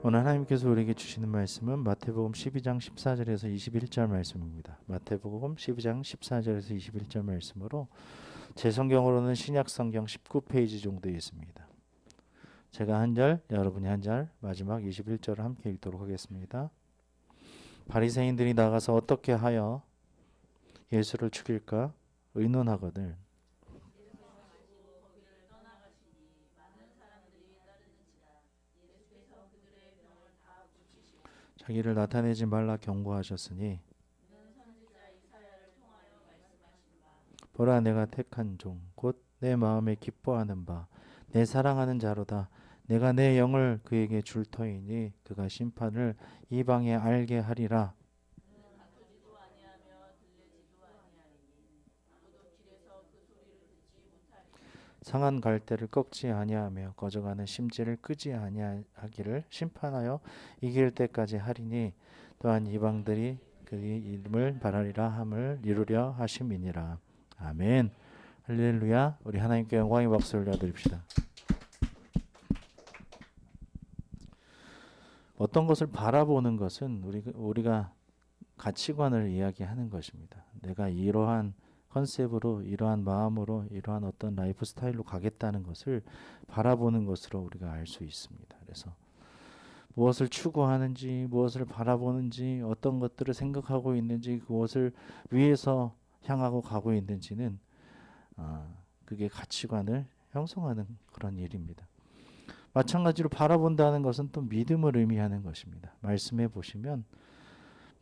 오늘 하나님께서 우리에게 주시는 말씀은 마태복음 12장 14절에서 21절 말씀입니다. 마태복음 12장 14절에서 21절 말씀으로 제 성경으로는 신약 성경 19페이지 정도에 있습니다. 제가 한 절, 여러분이 한 절, 마지막 21절을 함께 읽도록 하겠습니다. 바리새인들이 나가서 어떻게 하여 예수를 죽일까 의논하거늘 자기를 나타내지 말라 경고하셨으니 보라 내가 택한 종 곧 내 마음에 기뻐하는 바 내 사랑하는 자로다. 내가 내 영을 그에게 줄 터이니 그가 심판을 이방에 알게 하리라. 상한 갈대를 꺾지 아니하며 꺼져가는 심지를 끄지 아니하기를 심판하여 이길 때까지 하리니 또한 이방들이 그의 이름을 바라리라 함을 이루려 하심이니라. 아멘. 할렐루야. 우리 하나님께 영광의 박수 올려드립시다. 어떤 것을 바라보는 것은 우리가 가치관을 이야기하는 것입니다. 내가 이러한 컨셉으로, 이러한 마음으로, 이러한 어떤 라이프 스타일로 가겠다는 것을 바라보는 것으로 우리가 알 수 있습니다. 그래서 무엇을 추구하는지, 무엇을 바라보는지, 어떤 것들을 생각하고 있는지, 그것을 위해서 향하고 가고 있는지는 그게 가치관을 형성하는 그런 일입니다. 마찬가지로 바라본다는 것은 또 믿음을 의미하는 것입니다. 말씀해 보시면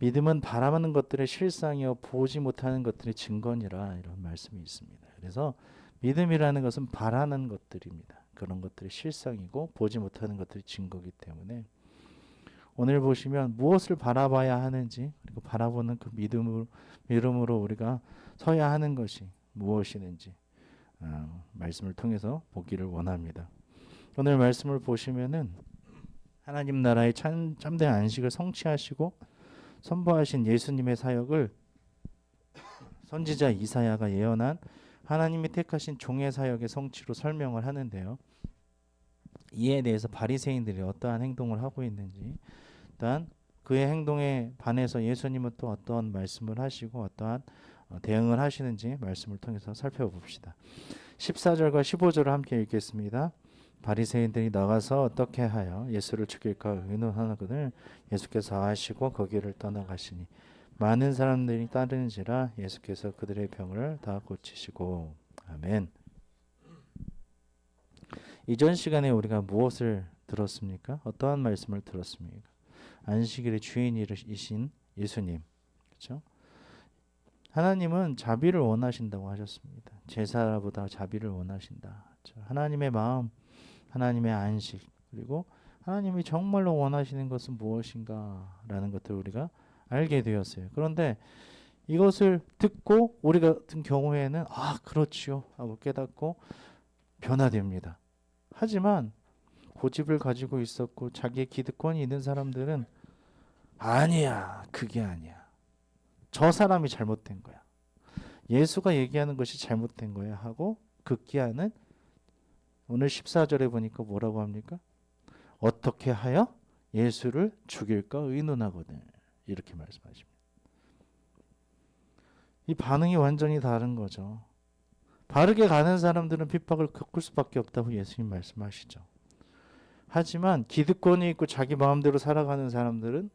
믿음은 바라보는 것들의 실상이요 보지 못하는 것들의 증거니라 이런 말씀이 있습니다. 그래서 믿음이라는 것은 바라는 것들입니다. 그런 것들의 실상이고 보지 못하는 것들의 증거이기 때문에 오늘 보시면 무엇을 바라봐야 하는지 그리고 바라보는 그 믿음으로 우리가 서야 하는 것이 무엇이는지 말씀을 통해서 보기를 원합니다. 오늘 말씀을 보시면은 하나님 나라의 참된 안식을 성취하시고 선포하신 예수님의 사역을 선지자 이사야가 예언한 하나님이 택하신 종의 사역의 성취로 설명을 하는데요. 이에 대해서 바리새인들이 어떠한 행동을 하고 있는지, 일단 그의 행동에 반해서 예수님은 또 어떠한 말씀을 하시고 어떠한 대응을 하시는지 말씀을 통해서 살펴봅시다. 14절과 15절을 함께 읽겠습니다. 바리새인들이 나가서 어떻게 하여 예수를 죽일까 의논하거늘 예수께서 아시고 거기를 떠나가시니 많은 사람들이 따르는지라 예수께서 그들의 병을 다 고치시고. 아멘. 이전 시간에 우리가 무엇을 들었습니까? 어떠한 말씀을 들었습니까? 안식일의 주인이신 예수님, 그렇죠? 하나님은 자비를 원하신다고 하셨습니다. 제사보다 자비를 원하신다. 그렇죠? 하나님의 마음, 하나님의 안식, 그리고 하나님이 정말로 원하시는 것은 무엇인가라는 것들을 우리가 알게 되었어요. 그런데 이것을 듣고 우리 같은 경우에는 그렇지요 하고 깨닫고 변화됩니다. 하지만 고집을 가지고 있었고 자기의 기득권이 있는 사람들은 아니야, 그게 아니야. 저 사람이 잘못된 거야. 예수가 얘기하는 것이 잘못된 거야 하고 극기하는 오늘 14절에 보니까 뭐라고 합니까? 어떻게 하여 예수를 죽일까 의논하거든. 이렇게 말씀하십니다. 이 반응이 완전히 다른 거죠. 바르게 가는 사람들은 핍박을 겪을 수밖에 없다고 예수님 말씀하시죠. 하지만 기득권이 있고 자기 마음대로 살아가는 사람들은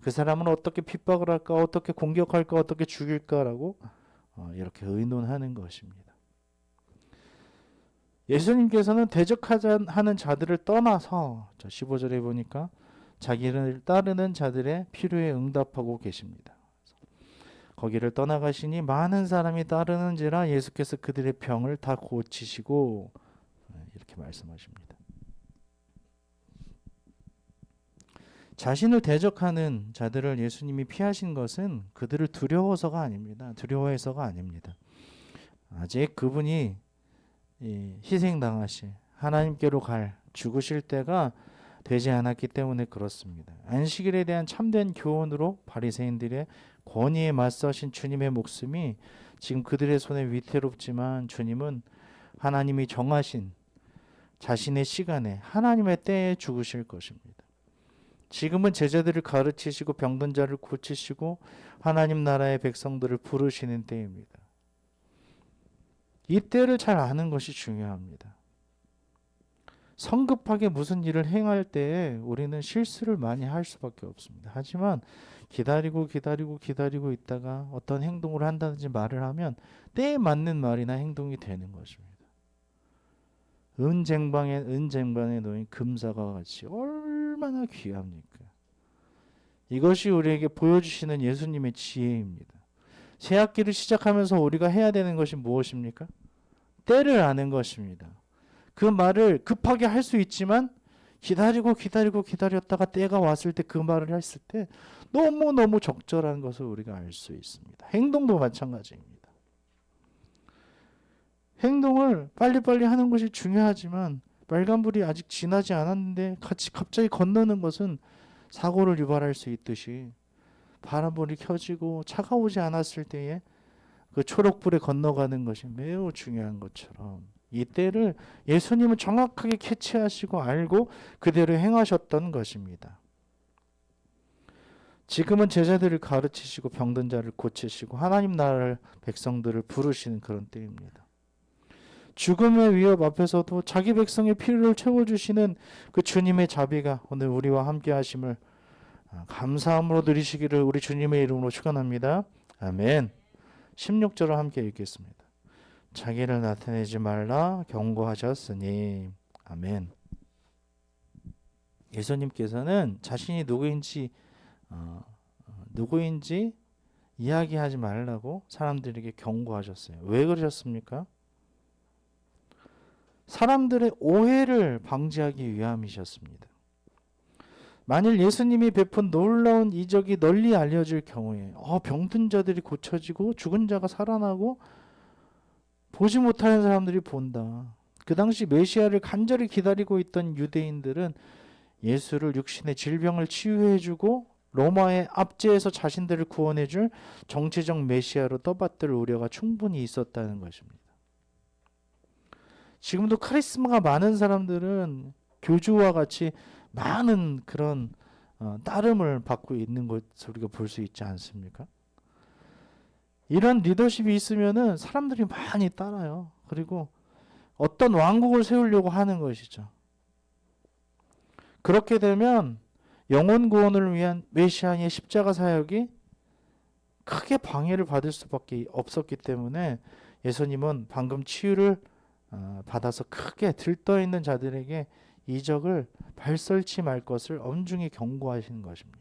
그 사람은 어떻게 핍박을 할까, 어떻게 공격할까, 어떻게 죽일까라고 이렇게 의논하는 것입니다. 예수님께서는 대적하는 자들을 떠나서 15절에 보니까 자기를 따르는 자들의 필요에 응답하고 계십니다. 거기를 떠나가시니 많은 사람이 따르는지라 예수께서 그들의 병을 다 고치시고 이렇게 말씀하십니다. 자신을 대적하는 자들을 예수님이 피하신 것은 그들을 두려워서가 아닙니다. 두려워해서가 아닙니다. 아직 그분이 희생당하실 하나님께로 죽으실 때가 되지 않았기 때문에 그렇습니다. 안식일에 대한 참된 교훈으로 바리새인들의 권위에 맞서신 주님의 목숨이 지금 그들의 손에 위태롭지만 주님은 하나님이 정하신 자신의 시간에 하나님의 때에 죽으실 것입니다. 지금은 제자들을 가르치시고 병든 자를 고치시고 하나님 나라의 백성들을 부르시는 때입니다. 이 때를 잘 아는 것이 중요합니다. 성급하게 무슨 일을 행할 때에 우리는 실수를 많이 할 수밖에 없습니다. 하지만 기다리고 있다가 어떤 행동을 한다든지 말을 하면 때에 맞는 말이나 행동이 되는 것입니다. 은쟁반에 놓인 금사과 같이 얼마나 귀합니까? 이것이 우리에게 보여주시는 예수님의 지혜입니다. 새 학기를 시작하면서 우리가 해야 되는 것이 무엇입니까? 때를 아는 것입니다. 그 말을 급하게 할 수 있지만 기다렸다가 때가 왔을 때 그 말을 했을 때 너무너무 적절한 것을 우리가 알 수 있습니다. 행동도 마찬가지입니다. 행동을 빨리빨리 하는 것이 중요하지만 빨간불이 아직 지나지 않았는데 갑자기 건너는 것은 사고를 유발할 수 있듯이 파란불이 켜지고 차가 오지 않았을 때에 그 초록불에 건너가는 것이 매우 중요한 것처럼 이 때를 예수님은 정확하게 캐치하시고 알고 그대로 행하셨던 것입니다. 지금은 제자들을 가르치시고 병든 자를 고치시고 하나님 나라의 백성들을 부르시는 그런 때입니다. 죽음의 위협 앞에서도 자기 백성의 필요를 채워주시는 그 주님의 자비가 오늘 우리와 함께 하심을 감사함으로 누리시기를 우리 주님의 이름으로 축원합니다. 아멘. 16절을 함께 읽겠습니다. 자기를 나타내지 말라 경고하셨으니. 아멘. 예수님께서는 자신이 누구인지 이야기하지 말라고 사람들에게 경고하셨어요. 왜 그러셨습니까? 사람들의 오해를 방지하기 위함이셨습니다. 만일 예수님이 베푼 놀라운 이적이 널리 알려질 경우에 병든 자들이 고쳐지고 죽은 자가 살아나고 보지 못하는 사람들이 본다. 그 당시 메시아를 간절히 기다리고 있던 유대인들은 예수를 육신의 질병을 치유해주고 로마의 압제에서 자신들을 구원해줄 정치적 메시아로 떠받들 우려가 충분히 있었다는 것입니다. 지금도 카리스마가 많은 사람들은 교주와 같이 많은 그런 따름을 받고 있는 것을 우리가 볼 수 있지 않습니까? 이런 리더십이 있으면은 사람들이 많이 따라요. 그리고 어떤 왕국을 세우려고 하는 것이죠. 그렇게 되면 영혼 구원을 위한 메시아의 십자가 사역이 크게 방해를 받을 수밖에 없었기 때문에 예수님은 방금 치유를 받아서 크게 들떠있는 자들에게 이적을 발설치 말 것을 엄중히 경고하시는 것입니다.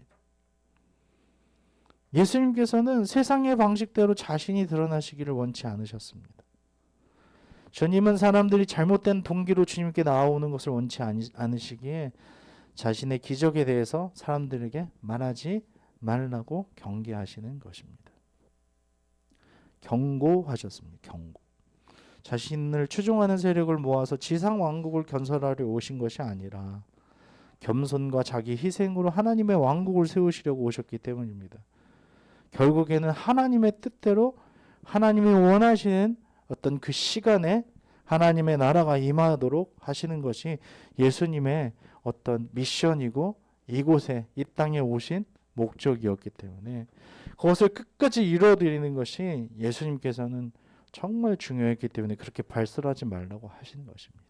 예수님께서는 세상의 방식대로 자신이 드러나시기를 원치 않으셨습니다. 주님은 사람들이 잘못된 동기로 주님께 나오는 것을 원치 않으시기에 자신의 기적에 대해서 사람들에게 말하지 말라고 경계하시는 것입니다. 경고하셨습니다. 경고. 자신을 추종하는 세력을 모아서 지상 왕국을 건설하려 오신 것이 아니라 겸손과 자기 희생으로 하나님의 왕국을 세우시려고 오셨기 때문입니다. 결국에는 하나님의 뜻대로 하나님이 원하시는 어떤 그 시간에 하나님의 나라가 임하도록 하시는 것이 예수님의 어떤 미션이고 이곳에 이 땅에 오신 목적이었기 때문에 그것을 끝까지 이루어드리는 것이 예수님께서는 정말 중요했기 때문에 그렇게 발설하지 말라고 하시는 것입니다.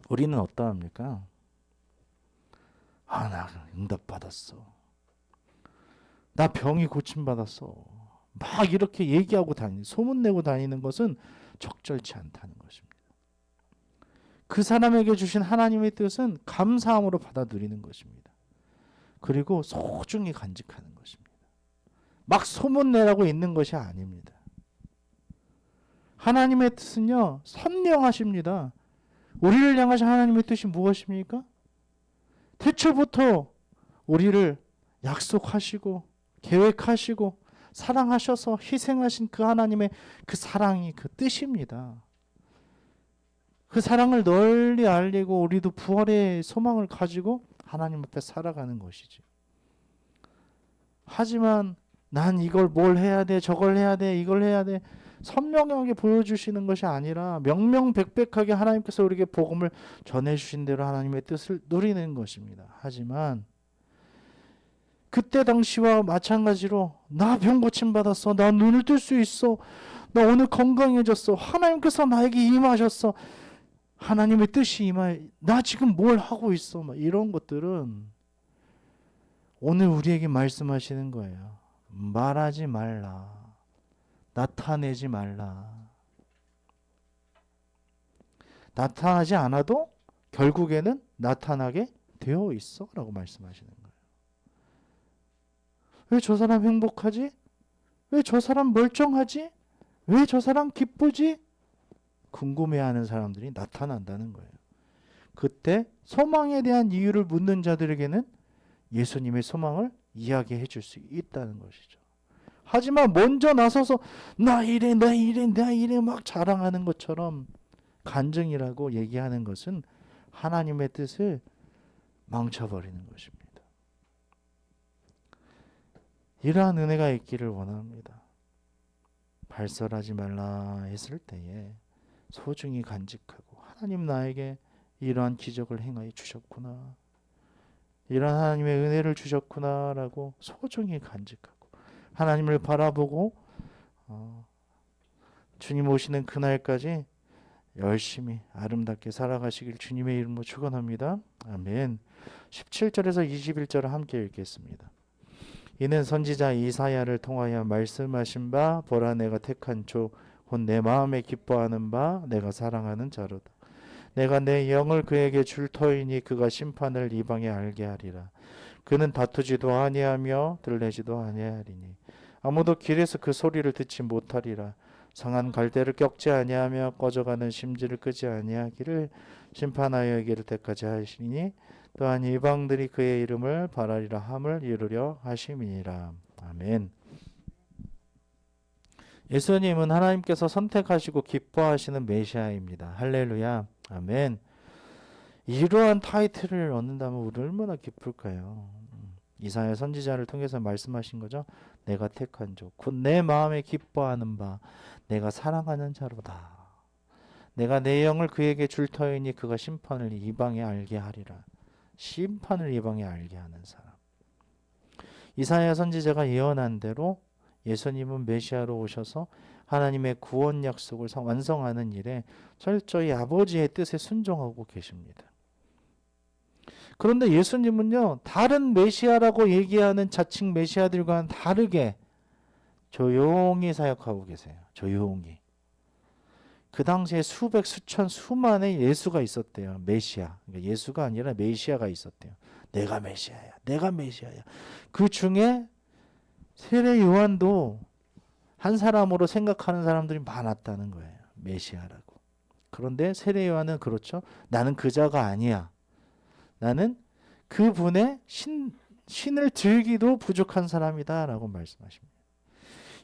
우리는 어떠합니까? 나 응답받았어. 나 병이 고침받았어. 막 이렇게 얘기하고 소문내고 다니는 것은 적절치 않다는 것입니다. 그 사람에게 주신 하나님의 뜻은 감사함으로 받아들이는 것입니다. 그리고 소중히 간직하는 것입니다. 막 소문내라고 있는 것이 아닙니다. 하나님의 뜻은요, 선명하십니다. 우리를 향하신 하나님의 뜻이 무엇입니까? 태초부터 우리를 약속하시고 계획하시고 사랑하셔서 희생하신 그 하나님의 그 사랑이 그 뜻입니다. 그 사랑을 널리 알리고 우리도 부활의 소망을 가지고 하나님 앞에 살아가는 것이지. 하지만 난 이걸 뭘 해야 돼, 저걸 해야 돼, 이걸 해야 돼. 선명하게 보여주시는 것이 아니라 명명백백하게 하나님께서 우리에게 복음을 전해주신 대로 하나님의 뜻을 누리는 것입니다. 하지만 그때 당시와 마찬가지로 나 병 고침 받았어. 나 눈을 뜰 수 있어. 나 오늘 건강해졌어. 하나님께서 나에게 임하셨어. 하나님의 뜻이 임하여 나 지금 뭘 하고 있어. 막 이런 것들은 오늘 우리에게 말씀하시는 거예요. 말하지 말라. 나타내지 말라. 나타나지 않아도 결국에는 나타나게 되어 있어 라고 말씀하시는 거예요. 왜 저 사람 행복하지? 왜 저 사람 멀쩡하지? 왜 저 사람 기쁘지? 궁금해하는 사람들이 나타난다는 거예요. 그때 소망에 대한 이유를 묻는 자들에게는 예수님의 소망을 이야기해 줄 수 있다는 것이죠. 하지만 먼저 나서서 나 이래 나 이래 나 이래 막 자랑하는 것처럼 간증이라고 얘기하는 것은 하나님의 뜻을 망쳐버리는 것입니다. 이러한 은혜가 있기를 원합니다. 발설하지 말라 했을 때에 소중히 간직하고 하나님 나에게 이러한 기적을 행하여 주셨구나. 이러한 하나님의 은혜를 주셨구나라고 소중히 간직하고 하나님을 바라보고 주님 오시는 그날까지 열심히 아름답게 살아가시길 주님의 이름으로 축원합니다. 아멘. 17절에서 21절을 함께 읽겠습니다. 이는 선지자 이사야를 통하여 말씀하신 바 보라 내가 택한 조 곧 내 마음에 기뻐하는 바 내가 사랑하는 자로다. 내가 내 영을 그에게 줄 터이니 그가 심판을 이방에 알게 하리라. 그는 다투지도 아니하며 들레지도 아니하리니 아무도 길에서 그 소리를 듣지 못하리라. 상한 갈대를 꺾지 아니하며 꺼져가는 심지를 끄지 아니하기를 심판하여 이기를 때까지 하시니 또한 이방들이 그의 이름을 바라리라 함을 이루려 하심이니라. 아멘. 예수님은 하나님께서 선택하시고 기뻐하시는 메시아입니다. 할렐루야. 아멘. 이러한 타이틀을 얻는다면 우리 얼마나 기쁠까요? 이사야 선지자를 통해서 말씀하신 거죠. 내가 택한 조, 곧 내 마음에 기뻐하는 바, 내가 사랑하는 자로다. 내가 내 영을 그에게 줄 터이니 그가 심판을 이방에 알게 하리라. 심판을 이방에 알게 하는 사람. 이사야 선지자가 예언한 대로 예수님은 메시아로 오셔서 하나님의 구원 약속을 완성하는 일에 철저히 아버지의 뜻에 순종하고 계십니다. 그런데 예수님은요, 다른 메시아라고 얘기하는 자칭 메시아들과는 다르게 조용히 사역하고 계세요. 조용히. 그 당시에 수백, 수천, 수만의 예수가 있었대요. 메시아. 그러니까 예수가 아니라 메시아가 있었대요. 내가 메시아야. 내가 메시아야. 그 중에 세례 요한도 한 사람으로 생각하는 사람들이 많았다는 거예요. 메시아라고. 그런데 세례 요한은 그렇죠. 나는 그 자가 아니야. 나는 그분의 신을 들기도 부족한 사람이다 라고 말씀하십니다.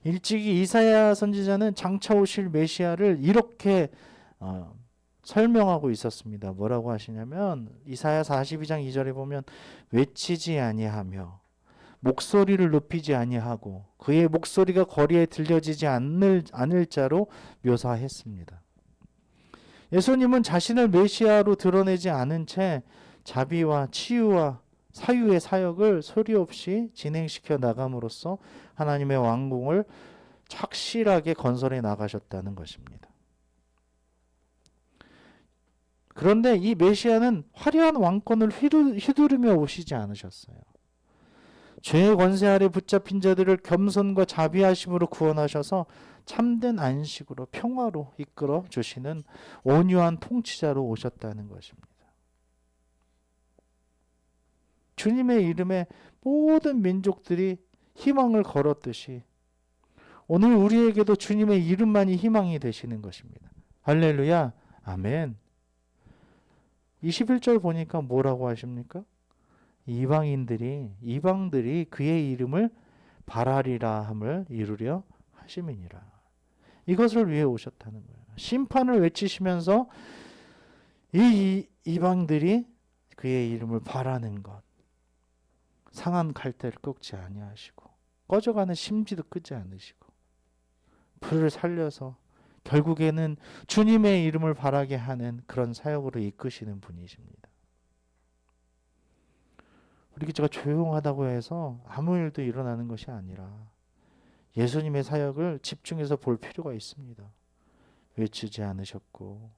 일찍이 이사야 선지자는 장차 오실 메시아를 이렇게 설명하고 있었습니다. 뭐라고 하시냐면 이사야 42장 2절에 보면 외치지 아니하며 목소리를 높이지 아니하고 그의 목소리가 거리에 들려지지 않을 자로 묘사했습니다. 예수님은 자신을 메시아로 드러내지 않은 채 자비와 치유와 사유의 사역을 소리 없이 진행시켜 나감으로써 하나님의 왕궁을 착실하게 건설해 나가셨다는 것입니다. 그런데 이 메시아는 화려한 왕권을 휘두르며 오시지 않으셨어요. 죄의 권세 아래 붙잡힌 자들을 겸손과 자비하심으로 구원하셔서 참된 안식으로 평화로 이끌어 주시는 온유한 통치자로 오셨다는 것입니다. 주님의 이름에 모든 민족들이 희망을 걸었듯이 오늘 우리에게도 주님의 이름만이 희망이 되시는 것입니다. 할렐루야. 아멘. 21절 보니까 뭐라고 하십니까? 이방들이 그의 이름을 바라리라 함을 이루려 하심이니라. 이것을 위해 오셨다는 거예요. 심판을 외치시면서 이 이방들이 그의 이름을 바라는 것, 상한 갈대를 꺾지 아니하시고 꺼져가는 심지도 끄지 않으시고 불을 살려서 결국에는 주님의 이름을 바라게 하는 그런 사역으로 이끄시는 분이십니다. 우리 교회가 조용하다고 해서 아무 일도 일어나는 것이 아니라 예수님의 사역을 집중해서 볼 필요가 있습니다. 외치지 않으셨고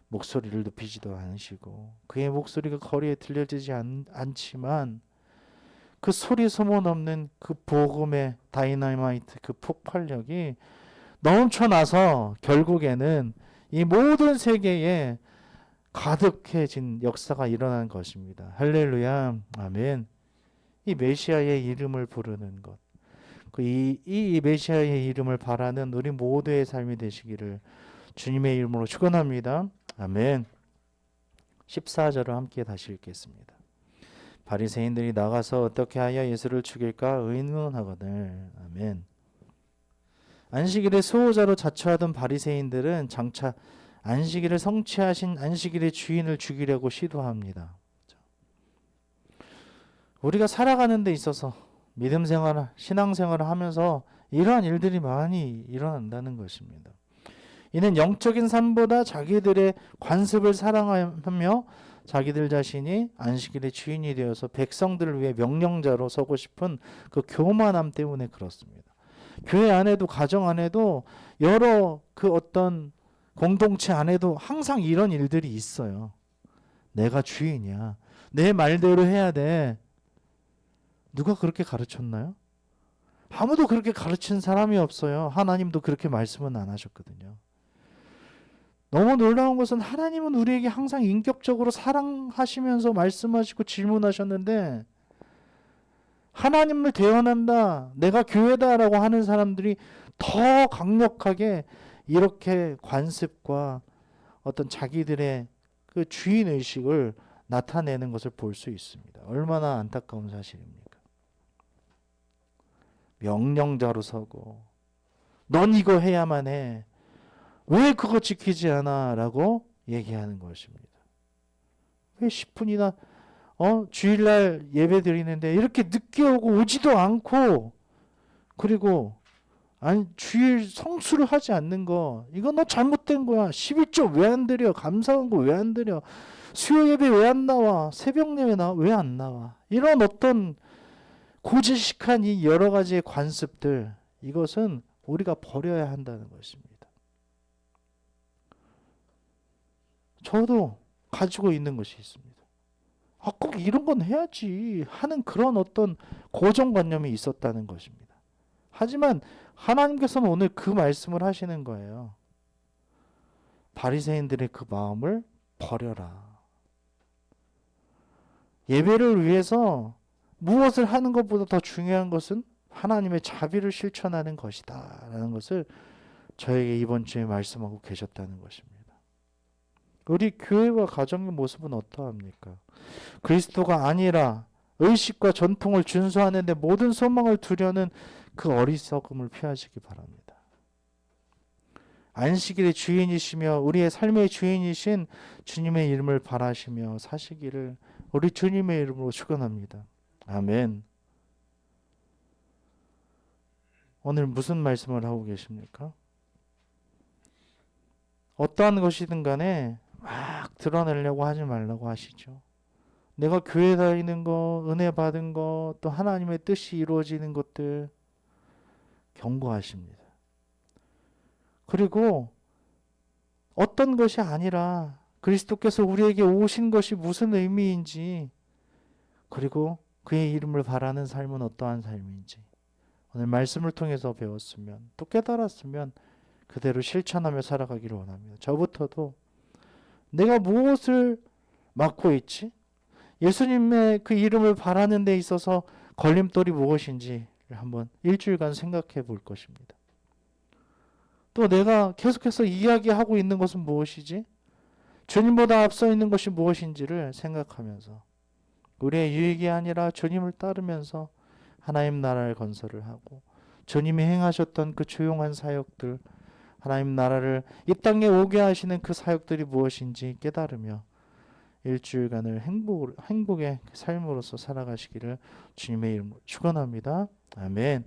목소리를 높이지도 않으시고 그의 목소리가 거리에 들려지지 않지만 그 소리 소문 없는 그 복음의 다이너마이트, 그 폭발력이 넘쳐나서 결국에는 이 모든 세계에 가득해진 역사가 일어나는 것입니다. 할렐루야, 아멘. 이 메시아의 이름을 부르는 것, 이 메시아의 이름을 바라는 우리 모두의 삶이 되시기를 주님의 이름으로 축원합니다. 아멘. 14절을 함께 다시 읽겠습니다. 바리새인들이 나가서 어떻게 하여 예수를 죽일까 의논하거늘. 아멘. 안식일의 수호자로 자처하던 바리새인들은 장차 안식일을 성취하신 안식일의 주인을 죽이려고 시도합니다. 우리가 살아가는 데 있어서 믿음 생활, 신앙 생활을 하면서 이러한 일들이 많이 일어난다는 것입니다. 이는 영적인 삶보다 자기들의 관습을 사랑하며 자기들 자신이 안식일의 주인이 되어서 백성들을 위해 명령자로 서고 싶은 그 교만함 때문에 그렇습니다. 교회 안에도 가정 안에도 여러 그 어떤 공동체 안에도 항상 이런 일들이 있어요. 내가 주인이야. 내 말대로 해야 돼. 누가 그렇게 가르쳤나요? 아무도 그렇게 가르친 사람이 없어요. 하나님도 그렇게 말씀은 안 하셨거든요. 너무 놀라운 것은 하나님은 우리에게 항상 인격적으로 사랑하시면서 말씀하시고 질문하셨는데 하나님을 대언한다, 내가 교회다라고 하는 사람들이 더 강력하게 이렇게 관습과 어떤 자기들의 그 주인의식을 나타내는 것을 볼 수 있습니다. 얼마나 안타까운 사실입니까? 명령자로 서고 넌 이거 해야만 해. 왜 그거 지키지 않아? 라고 얘기하는 것입니다. 왜 10분이나 주일날 예배 드리는데 이렇게 늦게 오고 오지도 않고 그리고 주일 성수를 하지 않는 거 이거 너 잘못된 거야. 11조 왜 안 드려? 감사한 거 왜 안 드려? 수요 예배 왜 안 나와? 새벽 예배 왜 안 나와? 이런 어떤 고지식한 이 여러 가지의 관습들, 이것은 우리가 버려야 한다는 것입니다. 저도 가지고 있는 것이 있습니다. 꼭 이런 건 해야지 하는 그런 어떤 고정관념이 있었다는 것입니다. 하지만 하나님께서는 오늘 그 말씀을 하시는 거예요. 바리새인들의 그 마음을 버려라. 예배를 위해서 무엇을 하는 것보다 더 중요한 것은 하나님의 자비를 실천하는 것이다 라는 것을 저에게 이번 주에 말씀하고 계셨다는 것입니다. 우리 교회와 가정의 모습은 어떠합니까? 그리스도가 아니라 의식과 전통을 준수하는 데 모든 소망을 두려는 그 어리석음을 피하시기 바랍니다. 안식일의 주인이시며 우리의 삶의 주인이신 주님의 이름을 바라시며 사시기를 우리 주님의 이름으로 축원합니다. 아멘. 오늘 무슨 말씀을 하고 계십니까? 어떠한 것이든 간에 막 드러내려고 하지 말라고 하시죠. 내가 교회 다니는 거, 은혜 받은 거, 또 하나님의 뜻이 이루어지는 것들 경고하십니다. 그리고 어떤 것이 아니라 그리스도께서 우리에게 오신 것이 무슨 의미인지, 그리고 그의 이름을 바라는 삶은 어떠한 삶인지 오늘 말씀을 통해서 배웠으면, 또 깨달았으면 그대로 실천하며 살아가기를 원합니다. 저부터도 내가 무엇을 맡고 있지? 예수님의 그 이름을 바라는 데 있어서 걸림돌이 무엇인지를 한번 일주일간 생각해 볼 것입니다. 또 내가 계속해서 이야기하고 있는 것은 무엇이지? 주님보다 앞서 있는 것이 무엇인지를 생각하면서 우리의 유익이 아니라 주님을 따르면서 하나님 나라를 건설을 하고 주님이 행하셨던 그 조용한 사역들, 하나님 나라를 이 땅에 오게 하시는 그 사역들이 무엇인지 깨달으며 일주일간을 행복의 삶으로서 살아가시기를 주님의 이름으로 축원합니다. 아멘.